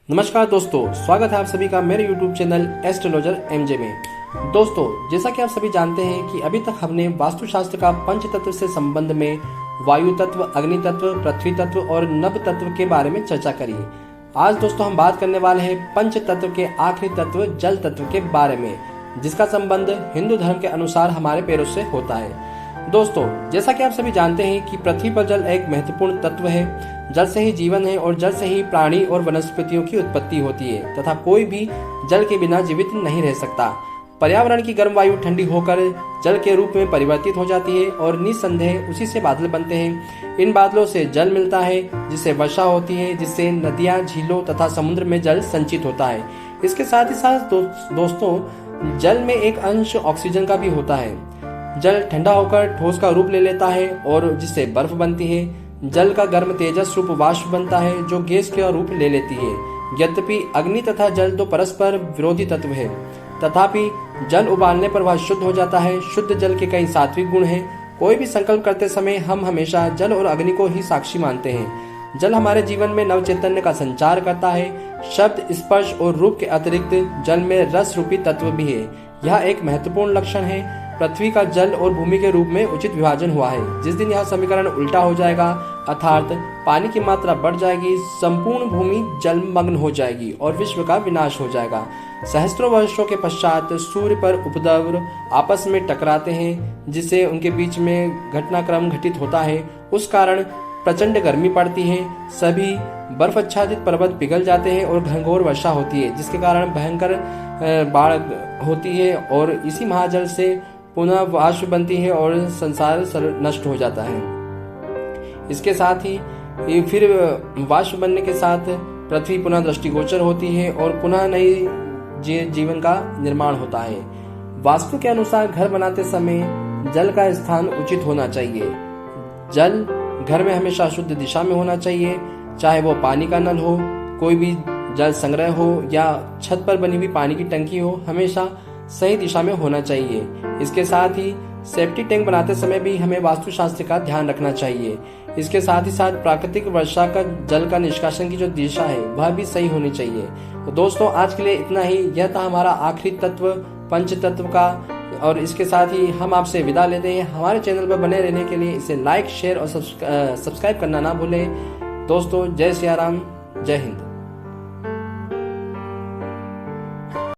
नमस्कार दोस्तों, स्वागत है आप सभी का मेरे YouTube चैनल एस्ट्रोलॉजर एमजे में। दोस्तों, जैसा कि आप सभी जानते हैं कि अभी तक हमने वास्तुशास्त्र का पंच तत्व से संबंध में वायु तत्व, अग्नि तत्व, पृथ्वी तत्व और नभ तत्व के बारे में चर्चा करी। आज दोस्तों हम बात करने वाले हैं पंच तत्व के आखिरी तत्व जल तत्व के बारे में, जिसका संबंध हिंदू धर्म के अनुसार हमारे पैरों से होता है। दोस्तों, जैसा कि आप सभी जानते हैं कि पृथ्वी पर जल एक महत्वपूर्ण तत्व है। जल से ही जीवन है और जल से ही प्राणी और वनस्पतियों की उत्पत्ति होती है तथा कोई भी जल के बिना जीवित नहीं रह सकता। पर्यावरण की गर्म वायु ठंडी होकर जल के रूप में परिवर्तित हो जाती है और निस्संदेह उसी से बादल बनते हैं। इन बादलों से जल मिलता है, जिससे वर्षा होती है, जिससे नदियां, झीलों तथा समुद्र में जल संचित होता है। इसके साथ ही साथ दोस्तों, जल में एक अंश ऑक्सीजन का भी होता है। जल ठंडा होकर ठोस का रूप ले लेता है और जिससे बर्फ बनती है। जल का गर्म तेजस रूप वाष्प बनता है जो गैस का रूप ले लेती है। यद्यपि अग्नि तथा जल दो परस्पर विरोधी तत्व है, तथापि जल उबालने पर वह शुद्ध हो जाता है। शुद्ध जल के कई सात्विक गुण हैं। कोई भी संकल्प करते समय हम हमेशा जल और अग्नि को ही साक्षी मानते हैं। जल हमारे जीवन में नव चैतन्य का संचार करता है। शब्द, स्पर्श और रूप के अतिरिक्त जल में रस रूपी तत्व भी है। यह एक महत्वपूर्ण लक्षण है। पृथ्वी का जल और भूमि के रूप में उचित विभाजन हुआ है। जिस दिन यह समीकरण उल्टा हो जाएगा, अर्थात पानी की मात्रा बढ़ जाएगी, संपूर्ण भूमि जलमग्न हो जाएगी और विश्व का विनाश हो जाएगा। सहस्त्रों वर्षों के पश्चात सूर्य पर उपद्रव आपस में टकराते हैं, जिससे उनके बीच में घटनाक्रम घटित होता है। उस कारण प्रचंड गर्मी पड़ती है। सभी बर्फ आच्छादित पर्वत पिघल जाते हैं और घनघोर वर्षा होती है, जिसके कारण भयंकर बाढ़ होती है और इसी महाजल से पुनः वाष्प बनती है और संसार नष्ट हो जाता है। इसके साथ ही फिर वाष्प बनने के साथ पृथ्वी पुनः दृष्टिगोचर होती है और पुनः नई जीवन का निर्माण होता है। वास्तु के अनुसार घर बनाते समय जल का स्थान उचित होना चाहिए। जल घर में हमेशा शुद्ध दिशा में होना चाहिए, चाहे वो पानी का नल हो, कोई भी जल संग्रह हो या छत पर बनी हुई पानी की टंकी हो, हमेशा सही दिशा में होना चाहिए। इसके साथ ही सेफ्टी टैंक बनाते समय भी हमें वास्तुशास्त्र का ध्यान रखना चाहिए। इसके साथ ही साथ प्राकृतिक वर्षा का जल का निष्कासन की जो दिशा है वह भी सही होनी चाहिए। तो दोस्तों, आज के लिए इतना ही। यह था हमारा आखिरी तत्व पंच तत्व का, और इसके साथ ही हम आपसे विदा लेते हैं। हमारे चैनल पर बने रहने के लिए इसे लाइक, शेयर और सब्सक्राइब करना ना भूलें। दोस्तों, जय सिया राम, जय हिंद।